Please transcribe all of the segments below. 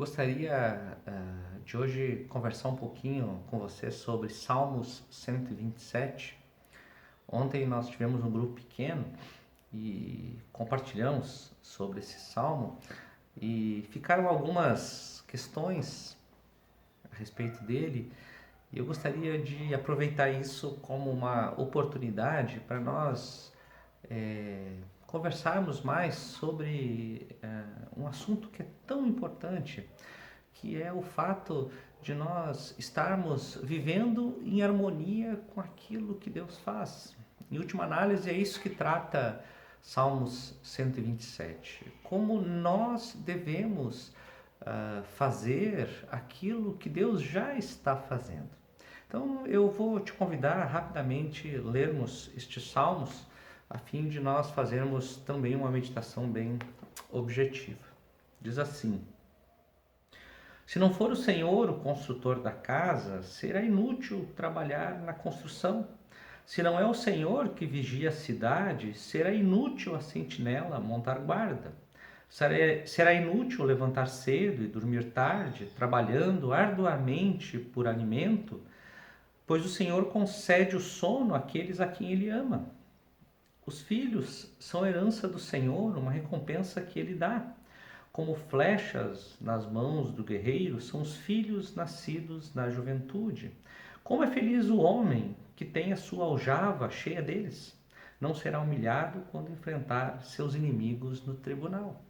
gostaria de hoje conversar um pouquinho com você sobre Salmos 127. Ontem nós tivemos um grupo pequeno e compartilhamos sobre esse salmo e ficaram algumas questões a respeito dele. E eu gostaria de aproveitar isso como uma oportunidade para nós conversarmos mais sobre um assunto que é tão importante, que é o fato de nós estarmos vivendo em harmonia com aquilo que Deus faz. Em última análise, é isso que trata Salmos 127. Como nós devemos fazer aquilo que Deus já está fazendo. Então, eu vou te convidar rapidamente a lermos estes salmos, a fim de nós fazermos também uma meditação bem objetiva. Diz assim: se não for o Senhor o construtor da casa, será inútil trabalhar na construção. Se não é o Senhor que vigia a cidade, será inútil a sentinela montar guarda. Será inútil levantar cedo e dormir tarde, trabalhando arduamente por alimento, pois o Senhor concede o sono àqueles a quem Ele ama. Os filhos são herança do Senhor, uma recompensa que Ele dá. Como flechas nas mãos do guerreiro são os filhos nascidos na juventude. Como é feliz o homem que tem a sua aljava cheia deles. Não será humilhado quando enfrentar seus inimigos no tribunal.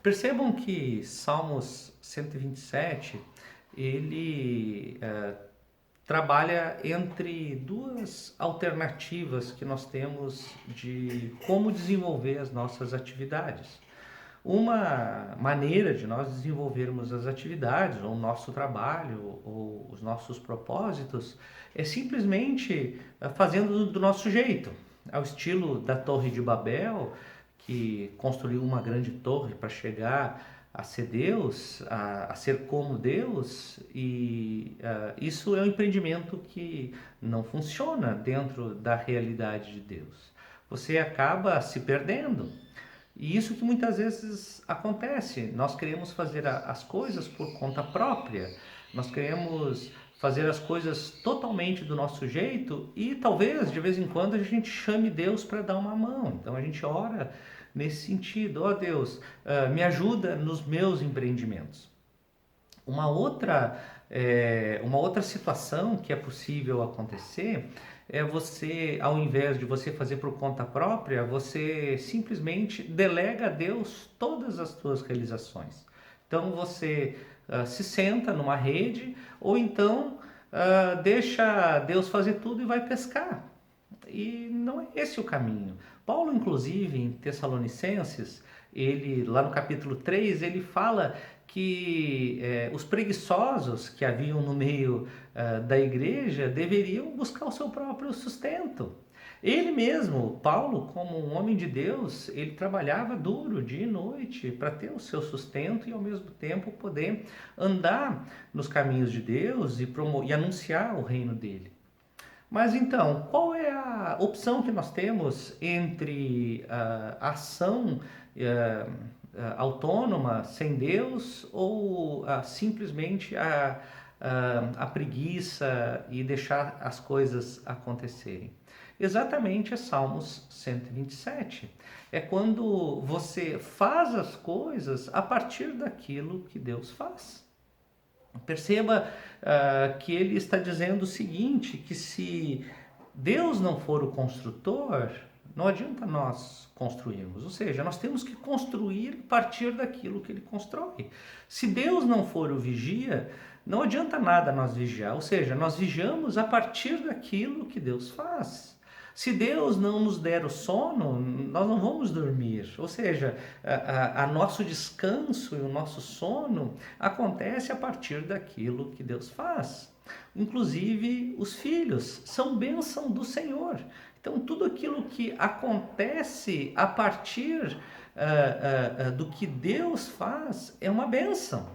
Percebam que Salmos 127, ele trabalha entre duas alternativas que nós temos de como desenvolver as nossas atividades. Uma maneira de nós desenvolvermos as atividades, ou o nosso trabalho, ou os nossos propósitos, é simplesmente fazendo do nosso jeito, ao estilo da Torre de Babel, que construiu uma grande torre para chegar a ser Deus, a ser como Deus, e isso é um empreendimento que não funciona dentro da realidade de Deus. Você acaba se perdendo. E isso que muitas vezes acontece. Nós queremos fazer as coisas por conta própria, nós queremos fazer as coisas totalmente do nosso jeito e talvez de vez em quando a gente chame Deus para dar uma mão. Então a gente ora nesse sentido: ó Deus, me ajuda nos meus empreendimentos. Uma outra situação que é possível acontecer é você, ao invés de você fazer por conta própria, você simplesmente delega a Deus todas as suas realizações. Então você se senta numa rede ou então deixa Deus fazer tudo e vai pescar. E não é esse o caminho. Paulo, inclusive, em Tessalonicenses, ele, lá no capítulo 3, ele fala que os preguiçosos que haviam no meio da igreja deveriam buscar o seu próprio sustento. Ele mesmo, Paulo, como um homem de Deus, ele trabalhava duro dia e noite para ter o seu sustento e ao mesmo tempo poder andar nos caminhos de Deus e anunciar o reino dele. Mas então, qual é a opção que nós temos entre a ação autônoma, sem Deus, ou simplesmente a preguiça e deixar as coisas acontecerem? Exatamente é Salmos 127. É quando você faz as coisas a partir daquilo que Deus faz. Perceba que ele está dizendo o seguinte, que se Deus não for o construtor, não adianta nós construirmos. Ou seja, nós temos que construir a partir daquilo que ele constrói. Se Deus não for o vigia, não adianta nada nós vigiar. Ou seja, nós vigiamos a partir daquilo que Deus faz. Se Deus não nos der o sono, nós não vamos dormir. Ou seja, a nosso descanso e o nosso sono acontece a partir daquilo que Deus faz. Inclusive, os filhos são bênção do Senhor. Então, tudo aquilo que acontece a partir do que Deus faz é uma bênção.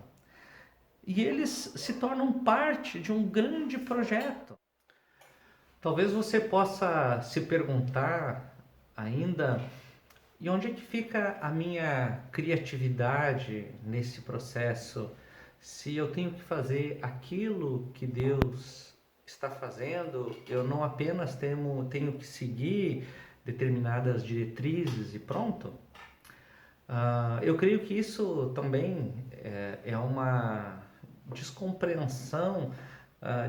E eles se tornam parte de um grande projeto. Talvez você possa se perguntar ainda, E onde é que fica a minha criatividade nesse processo? Se eu tenho que fazer aquilo que Deus está fazendo, eu não apenas tenho que seguir determinadas diretrizes e pronto. Eu creio que isso também é uma descompreensão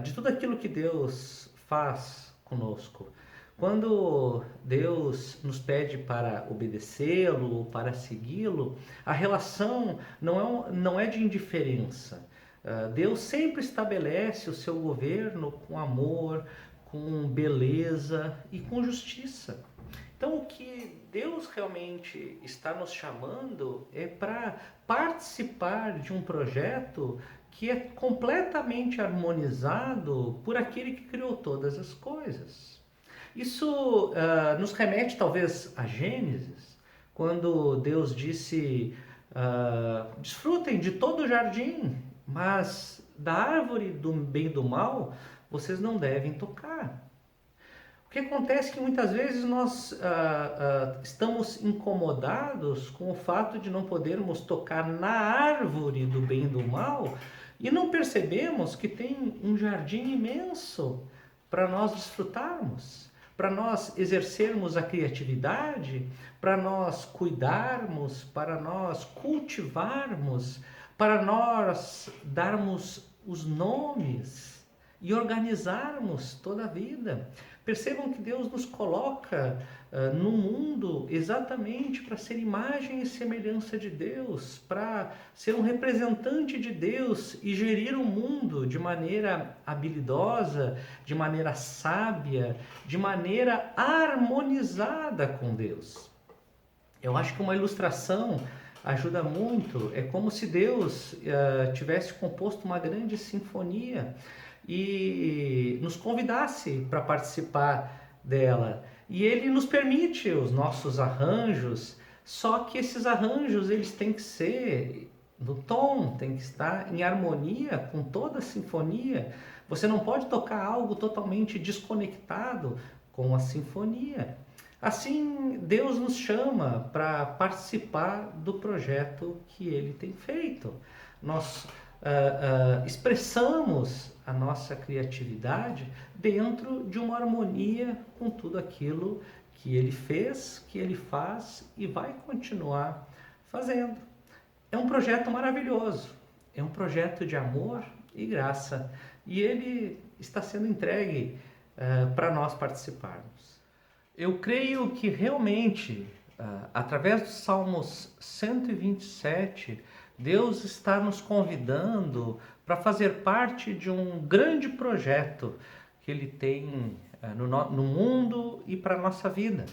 de tudo aquilo que Deus faz conosco. Quando Deus nos pede para obedecê-lo, para segui-lo, a relação não é de indiferença. Deus sempre estabelece o seu governo com amor, com beleza e com justiça. Então, o que Deus realmente está nos chamando é para participar de um projeto que é completamente harmonizado por aquele que criou todas as coisas. Isso nos remete talvez a Gênesis, quando Deus disse: desfrutem de todo o jardim, mas da árvore do bem e do mal vocês não devem tocar. O que acontece é que muitas vezes nós estamos incomodados com o fato de não podermos tocar na árvore do bem e do mal e não percebemos que tem um jardim imenso para nós desfrutarmos, para nós exercermos a criatividade, para nós cuidarmos, para nós cultivarmos, para nós darmos os nomes e organizarmos toda a vida. Percebam que Deus nos coloca no mundo exatamente para ser imagem e semelhança de Deus, para ser um representante de Deus e gerir o mundo de maneira habilidosa, de maneira sábia, de maneira harmonizada com Deus. Eu acho que uma ilustração ajuda muito. É como se Deus tivesse composto uma grande sinfonia e nos convidasse para participar dela. E ele nos permite os nossos arranjos, só que esses arranjos eles têm que ser no tom, tem que estar em harmonia com toda a sinfonia. Você não pode tocar algo totalmente desconectado com a sinfonia. Assim, Deus nos chama para participar do projeto que Ele tem feito. Nós expressamos a nossa criatividade dentro de uma harmonia com tudo aquilo que Ele fez, que Ele faz e vai continuar fazendo. É um projeto maravilhoso, é um projeto de amor e graça, e ele está sendo entregue para nós participarmos. Eu creio que realmente, através dos Salmos 127, Deus está nos convidando para fazer parte de um grande projeto que Ele tem no mundo e para a nossa vida.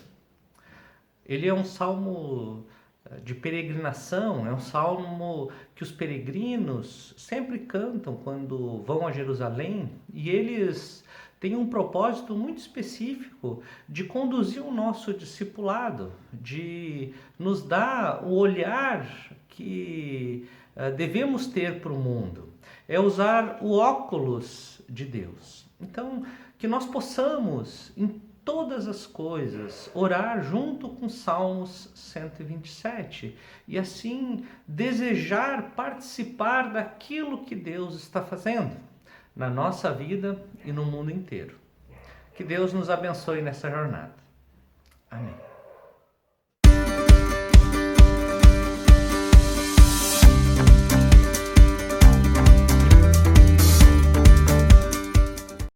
Ele é um salmo de peregrinação, é um salmo que os peregrinos sempre cantam quando vão a Jerusalém, e eles têm um propósito muito específico de conduzir o nosso discipulado, de nos dar o olhar que devemos ter para o mundo, é usar o óculos de Deus. Então, que nós possamos, em todas as coisas, orar junto com Salmos 127 e assim desejar participar daquilo que Deus está fazendo na nossa vida e no mundo inteiro. Que Deus nos abençoe nessa jornada. Amém.